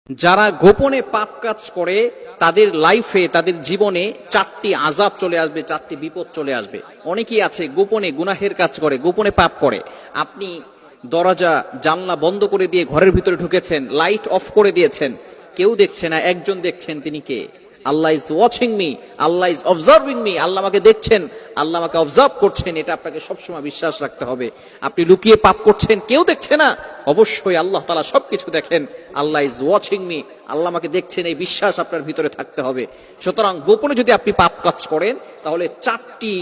যারা গোপনে পাপ কাজ করে তাদের লাইফে, তাদের জীবনে চারটি আযাব চলে আসবে, চারটি বিপদ চলে আসবে। অনেকেই আছে গোপনে গুনাহের কাজ করে, গোপনে পাপ করে। আপনি দরজা জানলা বন্ধ করে দিয়ে ঘরের ভিতরে ঢুকেছেন, লাইট অফ করে দিয়েছেন, কেউ দেখছে না, একজন দেখছেন, তিনি কে? Allah is watching me, Allah is observing me, Allah আমাকে দেখছেন, আল্লাহ আমাকে অবজার্ভ করছেন। এটা আপনাকে সবসময় বিশ্বাস রাখতে হবে। আপনি লুকিয়ে পাপ করছেন, কেউ দেখছে না, অবশ্যই আল্লাহ তাআলা সবকিছু দেখেন। আল্লাহ ইজ ওয়াচিং মি, আল্লাহ আমাকে দেখছেন, এই বিশ্বাস আপনার ভিতরে থাকতে হবে। সুতরাং গোপনে যদি আপনি পাপ কাজ করেন তাহলে চারটি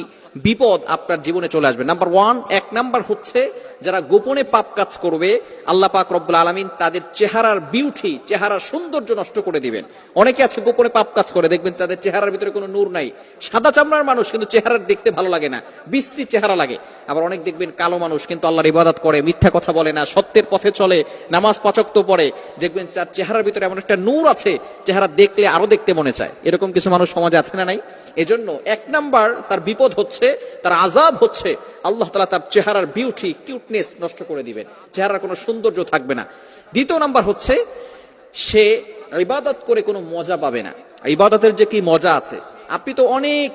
বিপদ আপনার জীবনে চলে আসবে। নাম্বার ওয়ান, এক নাম্বার হচ্ছে যারা গোপনে পাপ কাজ করবে আল্লাহ পাক রব্বুল আলামিন তাদের চেহারার বিউটি, চেহারার সৌন্দর্য নষ্ট করে দিবেন। অনেকে আছে গোপনে পাপ কাজ করে, দেখবেন তাদের চেহারার ভিতরে কোনো নূর নাই, সাদা চামড়ার মানুষ কিন্তু চেহারার দেখতে ভালো লাগে না, বিশ্রী চেহারা লাগে। আবার অনেক দেখবেন কালো মানুষ কিন্তু আল্লাহর ইবাদত করে, মিথ্যা কথা বলে না, সত্যের পথে চলে, নামাজ পাঁচ ওয়াক্ত পড়ে, দেখবেন তার চেহারার ভিতরে এমন একটা নূর আছে, চেহারা দেখলে আরো দেখতে মনে চায়। এরকম কিছু মানুষ সমাজে আছে না নাই? এজন্য এক নাম্বার তার বিপদ হচ্ছে, তার আযাব হচ্ছে আল্লাহ তাআলা তার চেহারার বিউটি, কিউটনেস নষ্ট করে দিবেন, চেহারার কোনো সৌন্দর্য থাকবে না। দ্বিতীয় নাম্বার হচ্ছে সে ইবাদত করে কোনো মজা পাবে না। ইবাদতের যে কি মজা আছে, আপনি তো অনেক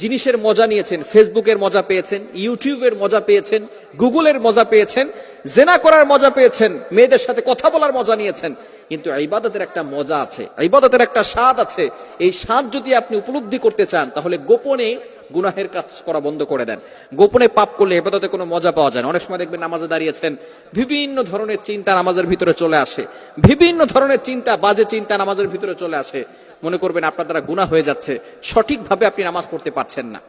জিনিসের মজা নিয়েছেন, ফেসবুকের মজা পেয়েছেন, ইউটিউবের মজা পেয়েছেন, গুগলের মজা পেয়েছেন, জেনা করার মজা পেয়েছেন, মেয়েদের সাথে কথা বলার মজা নিয়েছেন, কিন্তু ইবাদতের একটা মজা আছে, ইবাদতের একটা স্বাদ আছে। এই স্বাদ যদি আপনি উপলব্ধি করতে চান তাহলে গোপনে গুনাহের কাজ করা বন্ধ করে দেন। গোপনে পাপ করলে ইবাদতে কোনো মজা পাওয়া যায় না। অনেক সময় দেখবেন নামাজে দাঁড়িয়েছেন, বিভিন্ন ধরনের চিন্তা নামাজের ভিতরে চলে আসে, বিভিন্ন ধরনের চিন্তা, বাজে চিন্তা নামাজের ভিতরে চলে আসে। মনে করবেন আপনার দ্বারা গুনাহ হয়ে যাচ্ছে, সঠিকভাবে আপনি নামাজ পড়তে পারছেন না।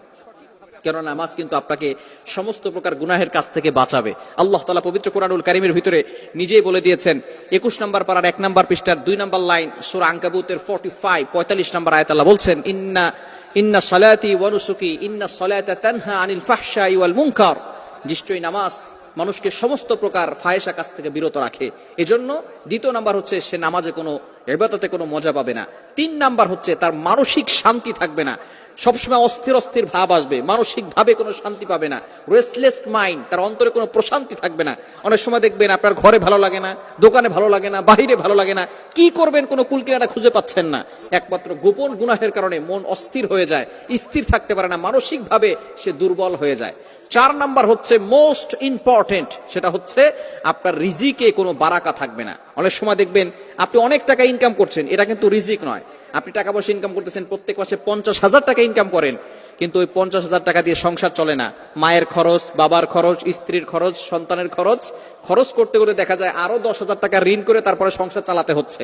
কেন? নামাজ কিন্তু আপনাকে সমস্ত প্রকার গুনাহের কাছ থেকে বাঁচাবে। আল্লাহ তাআলা পবিত্র কোরআনুল কারীমের ভিতরে নিজেই বলে দিয়েছেন, 21 নম্বর পারার 1 নম্বর পৃষ্ঠার 2 নম্বর লাইন, সূরা আনকাবুতের 45 নম্বর আয়াত আল্লাহ বলছেন, ইন্না সালাতি ওয়া নুসুকি ইন্না সালাতা তানহা আনিল ফাহশাই ওয়াল মুনকার। নিশ্চয়ই নামাজ মানুষকে সমস্ত প্রকার ফাহেশা কাজ থেকে বিরত রাখে। এজন্য দ্বিতীয় নাম্বার হচ্ছে সে নামাজে কোনো ইবাদতে কোনো মজা পাবে না। 3 নাম্বার হচ্ছে তার মানসিক শান্তি থাকবে না, সবসময় অস্থির অস্থির ভাব আসবে, মানসিক ভাবে কোনো শান্তি পাবে না, রেস্টলেস মাইন্ড, তার অন্তরে কোনো প্রশান্তি থাকবে না। অনেক সময় দেখবেন আপনার ঘরে ভালো লাগে না, দোকানে ভালো লাগে না, বাহিরে ভালো লাগে না, কি করবেন কোনো কুলকিনারা খুঁজে পাচ্ছেন না। একমাত্র গোপন গুনাহের কারণে মন অস্থির হয়ে যায়, স্থির থাকতে পারে না, মানসিক ভাবে সে দুর্বল হয়ে যায়। 4 নাম্বার হচ্ছে মোস্ট ইম্পর্টেন্ট, সেটা হচ্ছে আপনার রিজিকে কোনো বারাকা থাকবে না। অনেক সময় দেখবেন আপনি অনেক টাকা ইনকাম করছেন, এটা কিন্তু রিজিক নয়। আপনি টাকা পয়সা ইনকাম করতেছেন, প্রত্যেক মাসে 50,000 টাকা ইনকাম করেন, কিন্তু ওই 50,000 টাকা দিয়ে সংসার চলে না। মায়ের খরচ, বাবার খরচ, স্ত্রীর খরচ, সন্তানের খরচ, খরচ করতে করতে দেখা যায় আরো 10,000 টাকা ঋণ করে তারপরে সংসার চালাতে হচ্ছে।